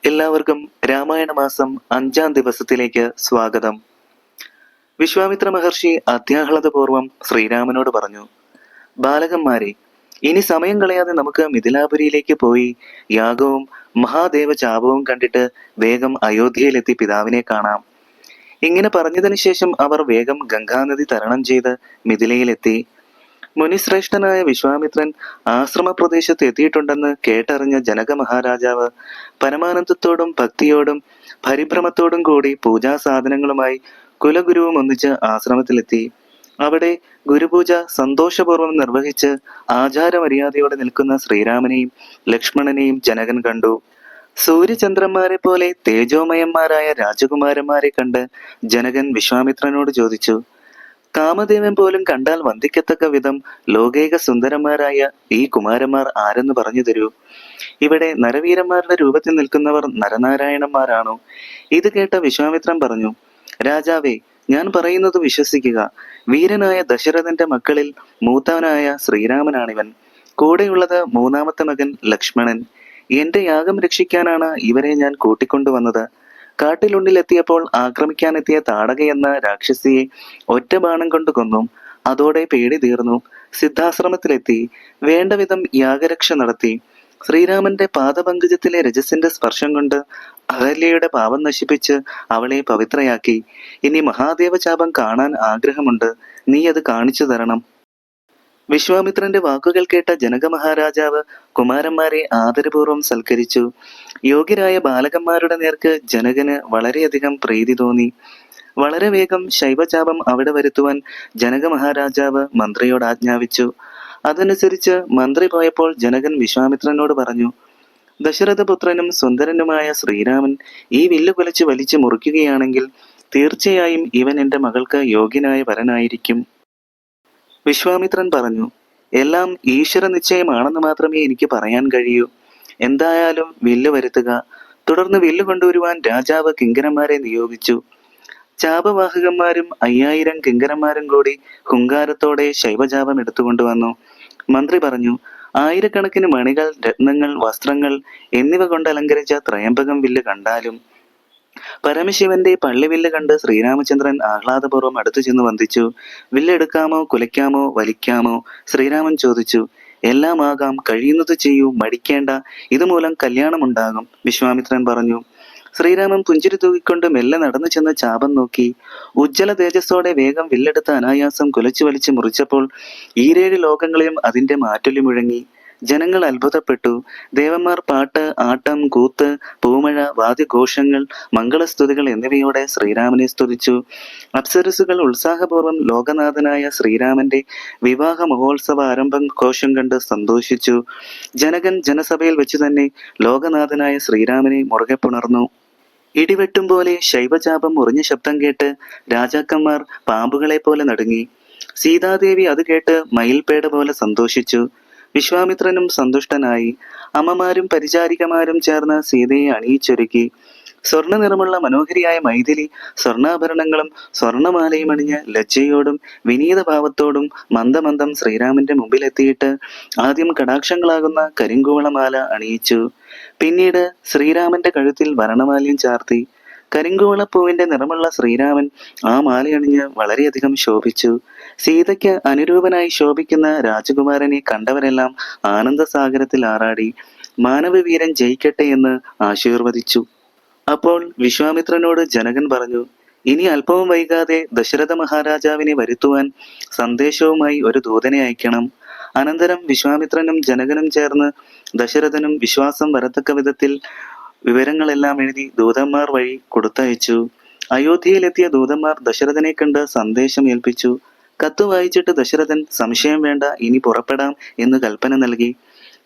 എല്ലാവർക്കും രാമായണ മാസം 5-ാം ദിവസത്തിലേക്ക് സ്വാഗതം. വിശ്വാമിത്ര മഹർഷി അത്യാഹ്ലാദപൂർവം ശ്രീരാമനോട് പറഞ്ഞു, ബാലകന്മാരെ, ഇനി സമയം കളയാതെ നമുക്ക് മിഥിലാപുരിയിലേക്ക് പോയി യാഗവും മഹാദേവ ചാപവും കണ്ടിട്ട് വേഗം അയോധ്യയിലെത്തി പിതാവിനെ കാണാം. ഇങ്ങനെ പറഞ്ഞതിനു ശേഷം അവർ വേഗം ഗംഗാനദി തരണം ചെയ്ത് മിഥിലയിലെത്തി. മുനിശ്രേഷ്ഠനായ വിശ്വാമിത്രൻ ആശ്രമ പ്രദേശത്ത് എത്തിയിട്ടുണ്ടെന്ന് കേട്ടറിഞ്ഞ ജനക മഹാരാജാവ് പരമാനന്ദത്തോടും ഭക്തിയോടും പരിഭ്രമത്തോടും കൂടി പൂജാ സാധനങ്ങളുമായി കുലഗുരുവും ഒന്നിച്ച് ആശ്രമത്തിലെത്തി. അവിടെ ഗുരുപൂജ സന്തോഷപൂർവ്വം നിർവഹിച്ച് ആചാരമര്യാദയോടെ നിൽക്കുന്ന ശ്രീരാമനെയും ലക്ഷ്മണനെയും ജനകൻ കണ്ടു. സൂര്യചന്ദ്രന്മാരെ പോലെ തേജോമയന്മാരായ രാജകുമാരന്മാരെ കണ്ട് ജനകൻ വിശ്വാമിത്രനോട് ചോദിച്ചു, കാമദേവൻ പോലും കണ്ടാൽ വന്ദിക്കത്തക്ക വിധം ലോകൈക സുന്ദരന്മാരായ ഈ കുമാരന്മാർ ആരെന്ന് പറഞ്ഞു തരൂ. ഇവിടെ നരവീരന്മാരുടെ രൂപത്തിൽ നിൽക്കുന്നവർ നരനാരായണന്മാരാണോ? ഇത് കേട്ട വിശ്വാമിത്രൻ പറഞ്ഞു, രാജാവേ, ഞാൻ പറയുന്നത് വിശ്വസിക്കുക. വീരനായ ദശരഥന്റെ മക്കളിൽ മൂത്തവനായ ശ്രീരാമനാണിവൻ. കൂടെയുള്ളത് മൂന്നാമത്തെ മകൻ ലക്ഷ്മണൻ. എന്റെ യാഗം രക്ഷിക്കാനാണ് ഇവരെ ഞാൻ കൂട്ടിക്കൊണ്ടുവന്നത്. കാട്ടിലുള്ളിലെത്തിയപ്പോൾ ആക്രമിക്കാനെത്തിയ താടക എന്ന രാക്ഷസിയെ ഒറ്റ ബാണം കൊണ്ട് കൊന്നു. അതോടെ പേടി തീർന്നു. സിദ്ധാശ്രമത്തിലെത്തി വേണ്ട വിധം യാഗരക്ഷ നടത്തി. ശ്രീരാമന്റെ പാദപങ്കജത്തിലെ രജസിന്റെ സ്പർശം കൊണ്ട് അഹല്യയുടെ പാപം നശിപ്പിച്ച് അവളെ പവിത്രയാക്കി. ഇനി മഹാദേവ ചാപം കാണാൻ ആഗ്രഹമുണ്ട്. നീ അത് കാണിച്ചു തരണം. വിശ്വാമിത്രന്റെ വാക്കുകൾ കേട്ട ജനക മഹാരാജാവ് കുമാരന്മാരെ ആദരപൂർവ്വം സൽക്കരിച്ചു. യോഗ്യരായ ബാലകന്മാരുടെ നേർക്ക് ജനകന് വളരെയധികം പ്രീതി തോന്നി. വളരെ വേഗം ശൈവചാപം അവിടെ വരുത്തുവാൻ ജനക മഹാരാജാവ് മന്ത്രിയോട് ആജ്ഞാപിച്ചു. അതനുസരിച്ച് മന്ത്രി പോയപ്പോൾ ജനകൻ വിശ്വാമിത്രനോട് പറഞ്ഞു, ദശരഥപുത്രനും സുന്ദരനുമായ ശ്രീരാമൻ ഈ വില്ല് കുലച്ച് വലിച്ചു മുറിക്കുകയാണെങ്കിൽ തീർച്ചയായും ഇവൻ എൻ്റെ മകൾക്ക് യോഗ്യനായ വരനായിരിക്കും. വിശ്വാമിത്രൻ പറഞ്ഞു, എല്ലാം ഈശ്വര നിശ്ചയമാണെന്ന് മാത്രമേ എനിക്ക് പറയാൻ കഴിയൂ. എന്തായാലും വില്ല് വരുത്തുക. തുടർന്ന് വില്ല് കൊണ്ടുവരുവാൻ രാജാവ് കിങ്കരന്മാരെ നിയോഗിച്ചു. ചാപവാഹകന്മാരും 5000 കിങ്കരന്മാരും കൂടി ഹുങ്കാരത്തോടെ ശൈവചാപം എടുത്തുകൊണ്ടുവന്നു. മന്ത്രി പറഞ്ഞു, ആയിരക്കണക്കിന് മണികൾ, രത്നങ്ങൾ, വസ്ത്രങ്ങൾ എന്നിവ കൊണ്ട് അലങ്കരിച്ച ത്രയംബകം വില്ല് കണ്ടാലും. പരമശിവന്റെ പള്ളിവില്ല് കണ്ട് ശ്രീരാമചന്ദ്രൻ ആഹ്ലാദപൂർവ്വം അടുത്തു ചെന്ന് വന്ദിച്ചു. വില്ലെടുക്കാമോ, കുലയ്ക്കാമോ, വലിക്കാമോ? ശ്രീരാമൻ ചോദിച്ചു. എല്ലാം ആകാം, കഴിയുന്നത് ചെയ്യൂ, മടിക്കേണ്ട. ഇതുമൂലം കല്യാണമുണ്ടാകും, വിശ്വാമിത്രൻ പറഞ്ഞു. ശ്രീരാമൻ പുഞ്ചിരി തൂക്കിക്കൊണ്ട് മെല്ലെ നടന്നു ചെന്ന് ചാപം നോക്കി. ഉജ്ജ്വല തേജസ്സോടെ വേഗം വില്ലെടുത്ത് അനായാസം കുലച്ചു വലിച്ചു മുറിച്ചപ്പോൾ ഈരേഴ് ലോകങ്ങളിലും അതിന്റെ മാറ്റൊലി മുഴങ്ങി. ജനങ്ങൾ അത്ഭുതപ്പെട്ടു. ദേവന്മാർ പാട്ട്, ആട്ടം, കൂത്ത്, പൂമഴ, വാദ്യഘോഷങ്ങൾ, മംഗളസ്തുതികൾ എന്നിവയോടെ ശ്രീരാമനെ സ്തുതിച്ചു. അപ്സരസുകൾ ഉത്സാഹപൂർവ്വം ലോകനാഥനായ ശ്രീരാമന്റെ വിവാഹ മഹോത്സവ ആരംഭം ഘോഷം കണ്ട് സന്തോഷിച്ചു. ജനകൻ ജനസഭയിൽ വെച്ചു തന്നെ ലോകനാഥനായ ശ്രീരാമനെ മുറുകെ പുണർന്നു. ഇടിവെട്ടും പോലെ ശൈവചാപം മുറിഞ്ഞ ശബ്ദം കേട്ട് രാജാക്കന്മാർ പാമ്പുകളെ പോലെ നടുങ്ങി. സീതാദേവി അത് കേട്ട് മയിൽപേട പോലെ സന്തോഷിച്ചു. വിശ്വാമിത്രനും സന്തുഷ്ടനായി. അമ്മമാരും പരിചാരികമാരും ചേർന്ന് സീതയെ അണിയിച്ചൊരുക്കി. സ്വർണ്ണ നിറമുള്ള മനോഹരിയായ മൈഥിലി സ്വർണ്ണാഭരണങ്ങളും സ്വർണമാലയും അണിഞ്ഞ് ലജ്ജയോടും വിനീതഭാവത്തോടും മന്ദമന്ദം ശ്രീരാമന്റെ മുമ്പിലെത്തിയിട്ട് ആദ്യം കടാക്ഷങ്ങളാകുന്ന കരിങ്കുവളമാല അണിയിച്ചു. പിന്നീട് ശ്രീരാമന്റെ കഴുത്തിൽ വരണമാലയും ചാർത്തി. കരിങ്കുവളപ്പൂവിന്റെ നിറമുള്ള ശ്രീരാമൻ ആ മാലയണിഞ്ഞ് വളരെയധികം ശോഭിച്ചു. സീതയ്ക്ക് അനുരൂപനായി ശോഭിക്കുന്ന രാജകുമാരനെ കണ്ടവരെല്ലാം ആനന്ദസാഗരത്തിൽ ആറാടി. മാനവവീരൻ ജയിക്കട്ടെ എന്ന് ആശീർവദിച്ചു. അപ്പോൾ വിശ്വാമിത്രനോട് ജനകൻ പറഞ്ഞു, ഇനി അല്പവും വൈകാതെ ദശരഥ മഹാരാജാവിനെ വരുത്തുവാൻ സന്ദേശവുമായി ഒരു ദൂതനെ അയക്കണം. അനന്തരം വിശ്വാമിത്രനും ജനകനും ചേർന്ന് ദശരഥനും വിശ്വാസം വരത്തക്ക വിധത്തിൽ വിവരങ്ങളെല്ലാം എഴുതി ദൂതന്മാർ വഴി കൊടുത്തയച്ചു. അയോധ്യയിലെത്തിയ ദൂതന്മാർ ദശരഥനെ കണ്ട് സന്ദേശം ഏൽപ്പിച്ചു. കത്ത് വായിച്ചിട്ട് ദശരഥൻ സംശയം വേണ്ട, ഇനി പുറപ്പെടാം എന്ന് കൽപ്പന നൽകി.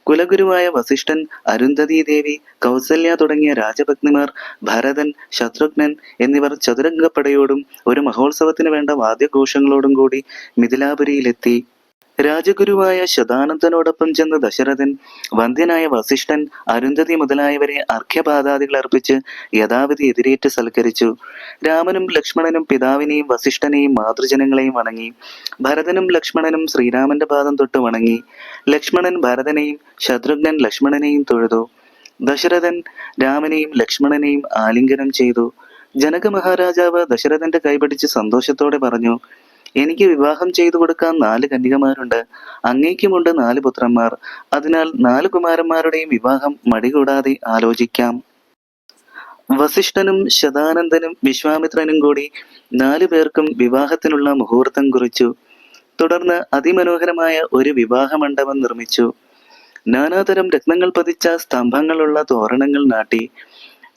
കുലഗുരുവായ വസിഷ്ഠൻ, അരുന്ധതി ദേവി, കൗസല്യ തുടങ്ങിയ രാജപത്നിമാർ, ഭരതൻ, ശത്രുഘ്നൻ എന്നിവർ ചതുരംഗപ്പടയോടും ഒരു മഹോത്സവത്തിന് വേണ്ട വാദ്യഘോഷങ്ങളോടും കൂടി മിഥിലാപുരിയിലെത്തി. രാജഗുരുവായ ശതാനന്ദനോടൊപ്പം ചെന്ന് ദശരഥൻ വന്ധ്യനായ വസിഷ്ഠൻ, അരുന്ധതി മുതലായവരെ അർഘ്യപാദാദികൾ അർപ്പിച്ച് യഥാവിധി എതിരേറ്റ് സൽക്കരിച്ചു. രാമനും ലക്ഷ്മണനും പിതാവിനെയും വസിഷ്ഠനെയും മാതൃജനങ്ങളെയും വണങ്ങി. ഭരതനും ലക്ഷ്മണനും ശ്രീരാമന്റെ പാദം തൊട്ട് വണങ്ങി. ലക്ഷ്മണൻ ഭരതനെയും ശത്രുഘ്നൻ ലക്ഷ്മണനെയും തൊഴുതു. ദശരഥൻ രാമനെയും ലക്ഷ്മണനെയും ആലിംഗനം ചെയ്തു. ജനക മഹാരാജാവ് ദശരഥന്റെ കൈപിടിച്ച് സന്തോഷത്തോടെ പറഞ്ഞു, എനിക്ക് വിവാഹം ചെയ്തു കൊടുക്കാൻ 4 കന്യകമാരുണ്ട്. അങ്ങേക്കുമുണ്ട് 4 പുത്രന്മാർ. അതിനാൽ 4 കുമാരന്മാരുടെയും വിവാഹം മടികൂടാതെ ആലോചിക്കാം. വസിഷ്ഠനും ശതാനന്ദനും വിശ്വാമിത്രനും കൂടി 4 പേർക്കും വിവാഹത്തിനുള്ള മുഹൂർത്തം കുറിച്ചു. തുടർന്ന് അതിമനോഹരമായ ഒരു വിവാഹ മണ്ഡപം നിർമ്മിച്ചു. നാനാതരം രത്നങ്ങൾ പതിച്ച സ്തംഭങ്ങളുള്ള തോരണങ്ങൾ നാട്ടി.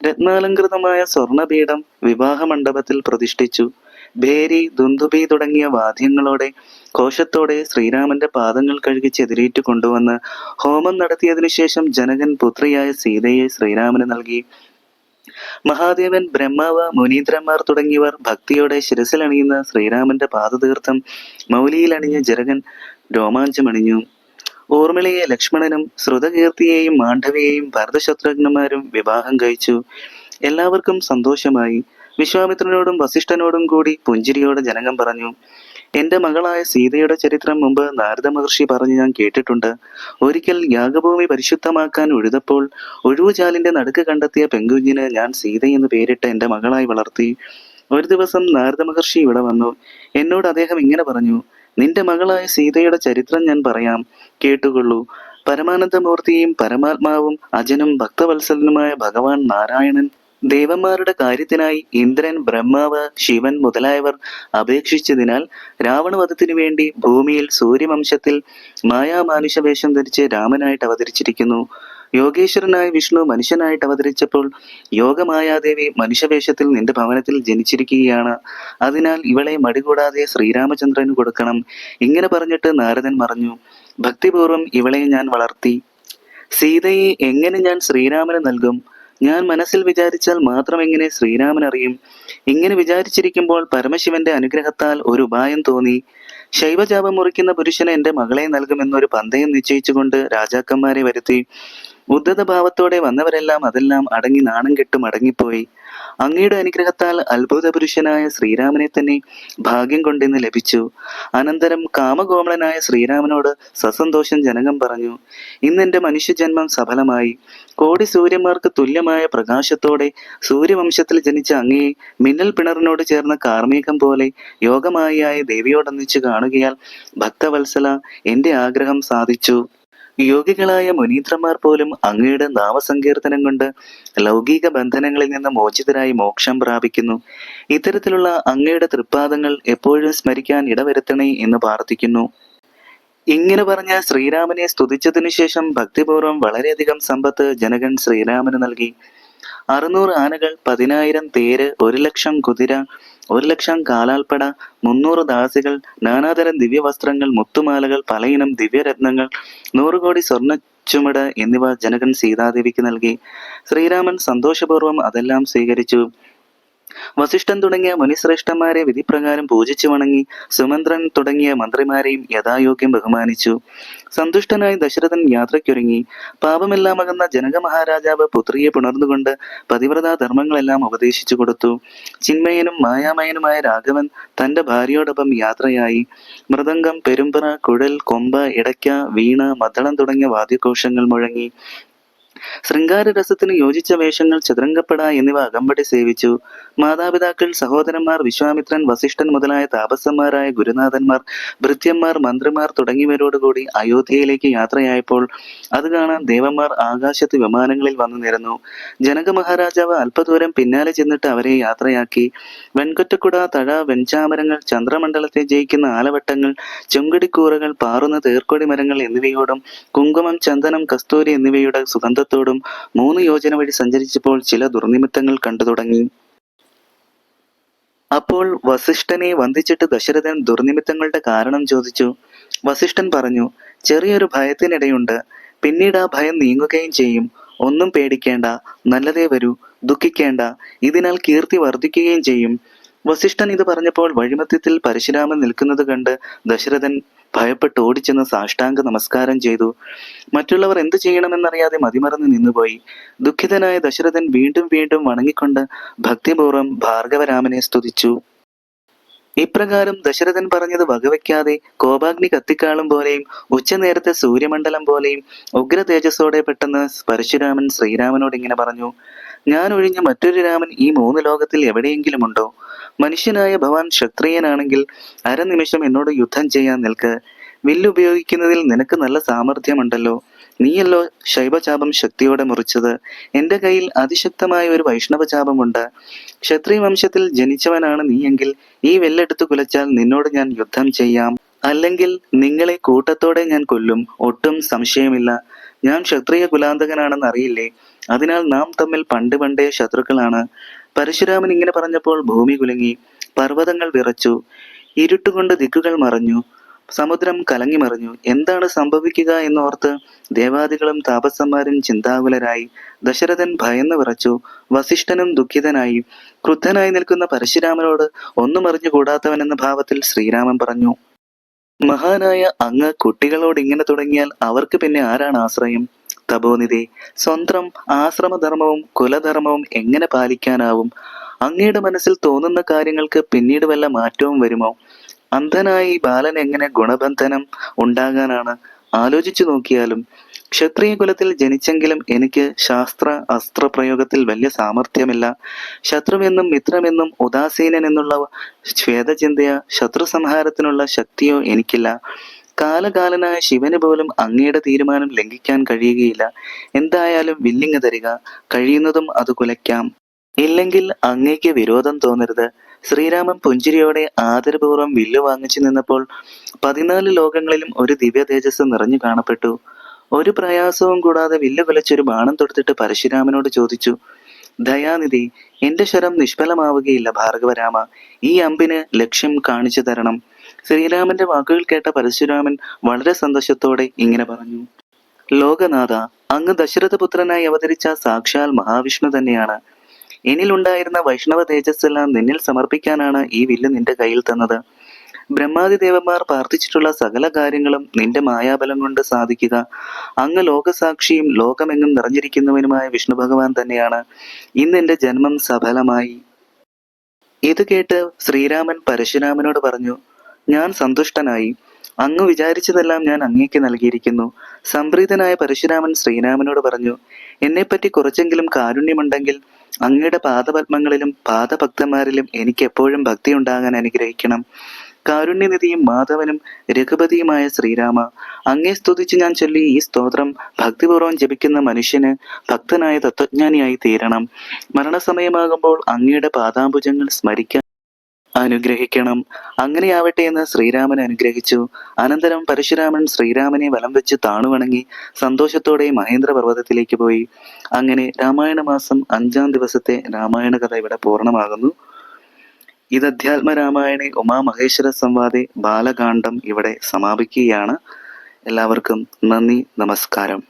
രത്നാലങ്കൃതമായ സ്വർണപീഠം വിവാഹ മണ്ഡപത്തിൽ പ്രതിഷ്ഠിച്ചു. ഭേരി, ദുന്ദുഭി തുടങ്ങിയ വാദ്യങ്ങളോടെ ഘോഷത്തോടെ ശ്രീരാമന്റെ പാദങ്ങൾ കഴുകി ചെതിരേറ്റു കൊണ്ടുവന്ന് ഹോമം നടത്തിയതിനു ശേഷം ജനകൻ പുത്രിയായ സീതയെ ശ്രീരാമന് നൽകി. മഹാദേവൻ, ബ്രഹ്മാവ്, മുനീന്ദ്രന്മാർ തുടങ്ങിയവർ ഭക്തിയോടെ ശിരസിലണിയുന്ന ശ്രീരാമന്റെ പാദതീർത്ഥം മൗലിയിലണിഞ്ഞ ജനകൻ രോമാഞ്ചമണിഞ്ഞു. ഊർമിളയെ ലക്ഷ്മണനും ശ്രുതകീർത്തിയെയും മാണ്ഡവിയെയും ഭരതശത്രുഘ്നന്മാരും വിവാഹം കഴിച്ചു. എല്ലാവർക്കും സന്തോഷമായി. വിശ്വാമിത്രനോടും വസിഷ്ഠനോടും കൂടി പുഞ്ചിരിയോടെ ജനകം പറഞ്ഞു, എന്റെ മകളായ സീതയുടെ ചരിത്രം മുമ്പ് നാരദ മഹർഷി പറഞ്ഞ് ഞാൻ കേട്ടിട്ടുണ്ട്. ഒരിക്കൽ യാഗഭൂമി പരിശുദ്ധമാക്കാൻ ഉഴുതപ്പോൾ ഒഴിവുചാലിന്റെ നടുക്ക് കണ്ടെത്തിയ പെൺകുഞ്ഞിന് ഞാൻ സീതയെന്ന് പേരിട്ട് എന്റെ മകളായി വളർത്തി. ഒരു ദിവസം നാരദ മഹർഷി ഇവിടെ വന്നു. എന്നോട് അദ്ദേഹം ഇങ്ങനെ പറഞ്ഞു, നിന്റെ മകളായ സീതയുടെ ചരിത്രം ഞാൻ പറയാം, കേട്ടുകൊള്ളൂ. പരമാനന്ദമൂർത്തിയും പരമാത്മാവും അജനും ഭക്തവത്സലനുമായ ഭഗവാൻ നാരായണൻ ദേവന്മാരുടെ കാര്യത്തിനായി ഇന്ദ്രൻ, ബ്രഹ്മാവ്, ശിവൻ മുതലായവർ അപേക്ഷിച്ചതിനാൽ രാവണവധത്തിനു വേണ്ടി ഭൂമിയിൽ സൂര്യവംശത്തിൽ മായാമാനുഷവേഷം ധരിച്ച് രാമനായിട്ട് അവതരിച്ചിരിക്കുന്നു. യോഗേശ്വരനായ വിഷ്ണു മനുഷ്യനായിട്ട് അവതരിച്ചപ്പോൾ യോഗമായാദേവി മനുഷ്യവേഷത്തിൽ നിന്റെ ഭവനത്തിൽ ജനിച്ചിരിക്കുകയാണ്. അതിനാൽ ഇവളെ മടികൂടാതെ ശ്രീരാമചന്ദ്രന് കൊടുക്കണം. ഇങ്ങനെ പറഞ്ഞിട്ട് നാരദൻ മറഞ്ഞു. ഭക്തിപൂർവം ഇവളെ ഞാൻ വളർത്തി. സീതയെ എങ്ങനെ ഞാൻ ശ്രീരാമന് നൽകും? ഞാൻ മനസ്സിൽ വിചാരിച്ചാൽ മാത്രം എങ്ങനെ ശ്രീരാമൻ അറിയും? ഇങ്ങനെ വിചാരിച്ചിരിക്കുമ്പോൾ പരമശിവന്റെ അനുഗ്രഹത്താൽ ഒരു ഉപായം തോന്നി. ശൈവജാപം മുറിക്കുന്ന പുരുഷന് എന്റെ മകളെ നൽകുമെന്നൊരു പന്തയം നിശ്ചയിച്ചുകൊണ്ട് രാജാക്കന്മാരെ വരുത്തി. ഉദ്ധത ഭാവത്തോടെ വന്നവരെല്ലാം അതെല്ലാം അടങ്ങി നാണം കെട്ട് മടങ്ങിപ്പോയി. അങ്ങയുടെ അനുഗ്രഹത്താൽ അത്ഭുത പുരുഷനായ ശ്രീരാമനെ തന്നെ ഭാഗ്യം കൊണ്ടിന്ന് ലഭിച്ചു. അനന്തരം കാമകോമളനായ ശ്രീരാമനോട് സസന്തോഷം ജനകം പറഞ്ഞു, ഇന്നെന്റെ മനുഷ്യജന്മം സഫലമായി. കോടി സൂര്യന്മാർക്ക് തുല്യമായ പ്രകാശത്തോടെ സൂര്യവംശത്തിൽ ജനിച്ച അങ്ങയെ മിന്നൽ പിണറിനോട് ചേർന്ന കാർമേഘം പോലെ യോഗമായിയായ ദേവിയോടൊന്നിച്ചു കാണുകയാൽ ഭക്തവത്സല എന്റെ ആഗ്രഹം സാധിച്ചു. യോഗികളായ മുനീന്ദ്രന്മാർ പോലും അങ്ങയുടെ നാമസങ്കീർത്തനം കൊണ്ട് ലൗകിക ബന്ധനങ്ങളിൽ നിന്ന് മോചിതരായി മോക്ഷം പ്രാപിക്കുന്നു. ഇത്തരത്തിലുള്ള അങ്ങയുടെ തൃപ്പാദങ്ങൾ എപ്പോഴും സ്മരിക്കാൻ ഇടവരുത്തണേ എന്ന് പ്രാർത്ഥിക്കുന്നു. ഇങ്ങനെ പറഞ്ഞ ശ്രീരാമനെ സ്തുതിച്ചതിനു ശേഷം ഭക്തിപൂർവ്വം വളരെയധികം സമ്പത്ത് ജനകൻ ശ്രീരാമന് നൽകി. 600 ആനകൾ, 10,000 തേര്, 1,00,000 കുതിര, 1,00,000 കാലാൾപ്പട, 300 ദാസികൾ, നാനാതരം ദിവ്യവസ്ത്രങ്ങൾ, മുത്തുമാലകൾ, പലയിനം ദിവ്യരത്നങ്ങൾ, 100 കോടി സ്വർണ്ണ ചുമട് എന്നിവ ജനകൻ സീതാദേവിക്ക് നൽകി. ശ്രീരാമൻ സന്തോഷപൂർവ്വം അതെല്ലാം സ്വീകരിച്ചു. വസിഷ്ഠൻ തുടങ്ങിയ മുനിശ്രേഷ്ഠന്മാരെ വിധിപ്രകാരം പൂജിച്ചു വണങ്ങി. സുമന്ത്രൻ തുടങ്ങിയ മന്ത്രിമാരെയും യഥായോഗ്യം ബഹുമാനിച്ചു. സന്തുഷ്ടനായി ദശരഥൻ യാത്രയ്ക്കൊരുങ്ങി. പാപമെല്ലാം അകന്ന ജനക മഹാരാജാവ് പുത്രിയെ പുണർന്നുകൊണ്ട് പതിവ്രതാ ധർമ്മങ്ങളെല്ലാം ഉപദേശിച്ചു കൊടുത്തു. ചിന്മയനും മായാമയനുമായ രാഘവൻ തന്റെ ഭാര്യയോടൊപ്പം യാത്രയായി. മൃദംഗം, പെരുമ്പറ, കുഴൽ, കൊമ്പ, ഇടയ്ക്ക, വീണ, മദ്ദളം തുടങ്ങിയ വാദ്യഘോഷങ്ങൾ മുഴങ്ങി. ശൃംഗാരരസത്തിന് യോജിച്ച വേഷങ്ങൾ, ചതുരംഗപ്പട എന്നിവ അകമ്പടി സേവിച്ചു. മാതാപിതാക്കൾ, സഹോദരന്മാർ, വിശ്വാമിത്രൻ, വസിഷ്ഠൻ മുതലായ താപസന്മാരായ ഗുരുനാഥന്മാർ, ഭൃത്യന്മാർ, മന്ത്രിമാർ തുടങ്ങിയവരോടുകൂടി അയോധ്യയിലേക്ക് യാത്രയായപ്പോൾ അത് കാണാൻ ദേവന്മാർ ആകാശത്ത് വിമാനങ്ങളിൽ വന്നു നിരന്നു. ജനക മഹാരാജാവ് അല്പദൂരം പിന്നാലെ ചെന്നിട്ട് അവരെ യാത്രയാക്കി. വെൺകൊറ്റക്കുട, തഴ, വെൺചാമരങ്ങൾ, ചന്ദ്രമണ്ഡലത്തെ ജയിക്കുന്ന ആലവട്ടങ്ങൾ, ചെങ്കടിക്കൂറകൾ, പാറുന്ന തേർക്കൊടി മരങ്ങൾ എന്നിവയോടും കുങ്കുമം, ചന്ദനം, കസ്തൂരി എന്നിവയുടെ സുഗന്ധത്തോടും 3 യോജന വഴി സഞ്ചരിച്ചപ്പോൾ ചില ദുർനിമിത്തങ്ങൾ കണ്ടു തുടങ്ങി. അപ്പോൾ വസിഷ്ഠനെ വന്ദിച്ചിട്ട് ദശരഥൻ ദുർനിമിത്തങ്ങളുടെ കാരണം ചോദിച്ചു. വസിഷ്ഠൻ പറഞ്ഞു, ചെറിയൊരു ഭയത്തിനിടയുണ്ട്. പിന്നീട് ആ ഭയം നീങ്ങുകയും ചെയ്യും. ഒന്നും പേടിക്കേണ്ട, നല്ലതേ വരൂ, ദുഃഖിക്കേണ്ട. ഇതിനാൽ കീർത്തി വർദ്ധിക്കുകയും ചെയ്യും. വസിഷ്ഠൻ ഇത് പറഞ്ഞപ്പോൾ വഴിമധ്യത്തിൽ പരശുരാമൻ നിൽക്കുന്നത് കണ്ട് ദശരഥൻ ഭയപ്പെട്ട് ഓടിച്ചെന്ന് സാഷ്ടാംഗ നമസ്കാരം ചെയ്തു. മറ്റുള്ളവർ എന്തു ചെയ്യണമെന്നറിയാതെ മതിമറന്ന് നിന്നുപോയി. ദുഃഖിതനായ ദശരഥൻ വീണ്ടും വീണ്ടും വണങ്ങിക്കൊണ്ട് ഭക്തിപൂർവ്വം ഭാർഗവരാമനെ സ്തുതിച്ചു. ഇപ്രകാരം ദശരഥൻ പറഞ്ഞത് വകവയ്ക്കാതെ കോപാഗ്നി കത്തിക്കാളും പോലെയും ഉച്ചനേരത്തെ സൂര്യമണ്ഡലം പോലെയും ഉഗ്ര തേജസ്സോടെ പെട്ടെന്ന് പരശുരാമൻ ശ്രീരാമനോട് ഇങ്ങനെ പറഞ്ഞു: ഞാൻ ഒഴിഞ്ഞ മറ്റൊരു രാമൻ ഈ 3 ലോകത്തിൽ എവിടെയെങ്കിലും ഉണ്ടോ? മനുഷ്യനായ ഭവാൻ ക്ഷത്രിയനാണെങ്കിൽ അരനിമിഷം എന്നോട് യുദ്ധം ചെയ്യാൻ നിൽക്ക്. വില്ലുപയോഗിക്കുന്നതിൽ നിനക്ക് നല്ല സാമർഥ്യമുണ്ടല്ലോ. നീയല്ലോ ശൈവചാപം ശക്തിയോടെ മുറിച്ചത്. എന്റെ കയ്യിൽ അതിശക്തമായ ഒരു വൈഷ്ണവചാപമുണ്ട്. ക്ഷത്രിയ വംശത്തിൽ ജനിച്ചവനാണ് നീയെങ്കിൽ ഈ വെല്ലെടുത്തു കുലച്ചാൽ നിന്നോട് ഞാൻ യുദ്ധം ചെയ്യാം. അല്ലെങ്കിൽ നിങ്ങളെ കൂട്ടത്തോടെ ഞാൻ കൊല്ലും, ഒട്ടും സംശയമില്ല. ഞാൻ ക്ഷത്രിയ കുലാന്തകനാണെന്ന് അറിയില്ലേ? അതിനാൽ നാം തമ്മിൽ പണ്ട് പണ്ടേ ശത്രുക്കളാണ്. പരശുരാമൻ ഇങ്ങനെ പറഞ്ഞപ്പോൾ ഭൂമി കുലുങ്ങി, പർവ്വതങ്ങൾ വിറച്ചു, ഇരുട്ടുകൊണ്ട് ദിക്കുകൾ മറഞ്ഞു, സമുദ്രം കലങ്ങിമറിഞ്ഞു. എന്താണ് സംഭവിക്കുക എന്നോർത്ത് ദേവാദികളും താപസന്മാരും ചിന്താകുലരായി. ദശരഥൻ ഭയന്ന് വിറച്ചു. വസിഷ്ഠനും ദുഃഖിതനായി. ക്രുദ്ധനായി നിൽക്കുന്ന പരശുരാമനോട് ഒന്നും അറിഞ്ഞുകൂടാത്തവനെന്ന ഭാവത്തിൽ ശ്രീരാമൻ പറഞ്ഞു: മഹാനായ അങ്ങ് കുട്ടികളോട് ഇങ്ങനെ തുടങ്ങിയാൽ അവർക്ക് പിന്നെ ആരാണ് ആശ്രയം? തപോനിധി, സ്വന്തം ആശ്രമധർമ്മവും കുലധർമ്മവും എങ്ങനെ പാലിക്കാനാവും? അങ്ങയുടെ മനസ്സിൽ തോന്നുന്ന കാര്യങ്ങൾക്ക് പിന്നീട് വല്ല മാറ്റവും വരുമോ? അന്ധനായി ബാലൻ എങ്ങനെ ഗുണബന്ധനം ഉണ്ടാകാനാണ്? ആലോചിച്ചു നോക്കിയാലും. ക്ഷത്രിയ കുലത്തിൽ ജനിച്ചെങ്കിലും എനിക്ക് ശാസ്ത്ര അസ്ത്ര പ്രയോഗത്തിൽ വലിയ സാമർഥ്യമില്ല. ശത്രുവെന്നും മിത്രമെന്നും ഉദാസീനൻ എന്നുള്ള ശ്വേതചിന്തയോ ശത്രു സംഹാരത്തിനുള്ള ശക്തിയോ എനിക്കില്ല. കാലകാലനായ ശിവന് പോലും അങ്ങയുടെ തീരുമാനം ലംഘിക്കാൻ കഴിയുകയില്ല. എന്തായാലും വില്ലിങ് തരിക, കഴിയുന്നതും അത് കുലയ്ക്കാം. ഇല്ലെങ്കിൽ അങ്ങേക്ക് വിരോധം തോന്നരുത്. ശ്രീരാമൻ പുഞ്ചിരിയോടെ ആദരപൂർവ്വം വില്ലു വാങ്ങിച്ചു നിന്നപ്പോൾ 14 ലോകങ്ങളിലും ഒരു ദിവ്യ തേജസ് നിറഞ്ഞു കാണപ്പെട്ടു. ഒരു പ്രയാസവും കൂടാതെ വില്ല് കുലച്ചൊരു ബാണം തൊടുത്തിട്ട് പരശുരാമനോട് ചോദിച്ചു: ദയാനിധി, എന്റെ ശരം നിഷ്ഫലമാവുകയില്ല ഭാർഗവരാമ. ഈ അമ്പിന് ലക്ഷ്യം കാണിച്ചു തരണം. ശ്രീരാമന്റെ വാക്കുകൾ കേട്ട പരശുരാമൻ വളരെ സന്തോഷത്തോടെ ഇങ്ങനെ പറഞ്ഞു: ലോകനാഥ, അങ്ങ് ദശരഥപുത്രനായി അവതരിച്ച സാക്ഷാൽ മഹാവിഷ്ണു തന്നെയാണ്. എന്നിലുണ്ടായിരുന്ന വൈഷ്ണവ തേജസ്സെല്ലാം നിന്നിൽ സമർപ്പിക്കാനാണ് ഈ വില്ല് നിന്റെ കയ്യിൽ തന്നത്. ബ്രഹ്മാദിദേവന്മാർ പ്രാർത്ഥിച്ചിട്ടുള്ള സകല കാര്യങ്ങളും നിന്റെ മായാബലം കൊണ്ട് സാധിക്കുക. അങ്ങ് ലോകസാക്ഷിയും ലോകമെങ്ങും നിറഞ്ഞിരിക്കുന്നവനുമായ വിഷ്ണു ഭഗവാൻ തന്നെയാണ്. ഇന്ന് എന്റെ ജന്മം സഫലമായി. ഇത് കേട്ട് ശ്രീരാമൻ പരശുരാമനോട് പറഞ്ഞു: ഞാൻ സന്തുഷ്ടനായി. അങ്ങ് വിചാരിച്ചതെല്ലാം ഞാൻ അങ്ങേക്ക് നൽകിയിരിക്കുന്നു. സംപ്രീതനായ പരശുരാമൻ ശ്രീരാമനോട് പറഞ്ഞു: എന്നെപ്പറ്റി കുറച്ചെങ്കിലും കാരുണ്യമുണ്ടെങ്കിൽ അങ്ങയുടെ പാദപത്മങ്ങളിലും പാദഭക്തന്മാരിലും എനിക്ക് എപ്പോഴും ഭക്തി ഉണ്ടാകാൻ അനുഗ്രഹിക്കണം. കാരുണ്യനിധിയും മാധവനും രഘുപതിയുമായ ശ്രീരാമ, അങ്ങേ സ്തുതിച്ച് ഞാൻ ചൊല്ലി ഈ സ്തോത്രം ഭക്തിപൂർവ്വം ജപിക്കുന്ന മനുഷ്യന് ഭക്തനായ തത്വജ്ഞാനിയായി തീരണം. മരണസമയമാകുമ്പോൾ അങ്ങയുടെ പാദാംബുജങ്ങൾ സ്മരിക്കാൻ അനുഗ്രഹിക്കണം. അങ്ങനെയാവട്ടെ എന്ന് ശ്രീരാമൻ അനുഗ്രഹിച്ചു. അനന്തരം പരശുരാമൻ ശ്രീരാമനെ വലം വെച്ച് താണുവണങ്ങി സന്തോഷത്തോടെ മഹേന്ദ്ര പർവ്വതത്തിലേക്ക് പോയി. അങ്ങനെ രാമായണ മാസം 5-ാം ദിവസത്തെ രാമായണ കഥ ഇവിടെ പൂർണ്ണമാകുന്നു. ഇത് അധ്യാത്മ രാമായണെ ഉമാമഹേശ്വര സംവാദെ ബാലകാന്ഡം ഇവിടെ സമാപിക്കുകയാണ്. എല്ലാവർക്കും നന്ദി, നമസ്കാരം.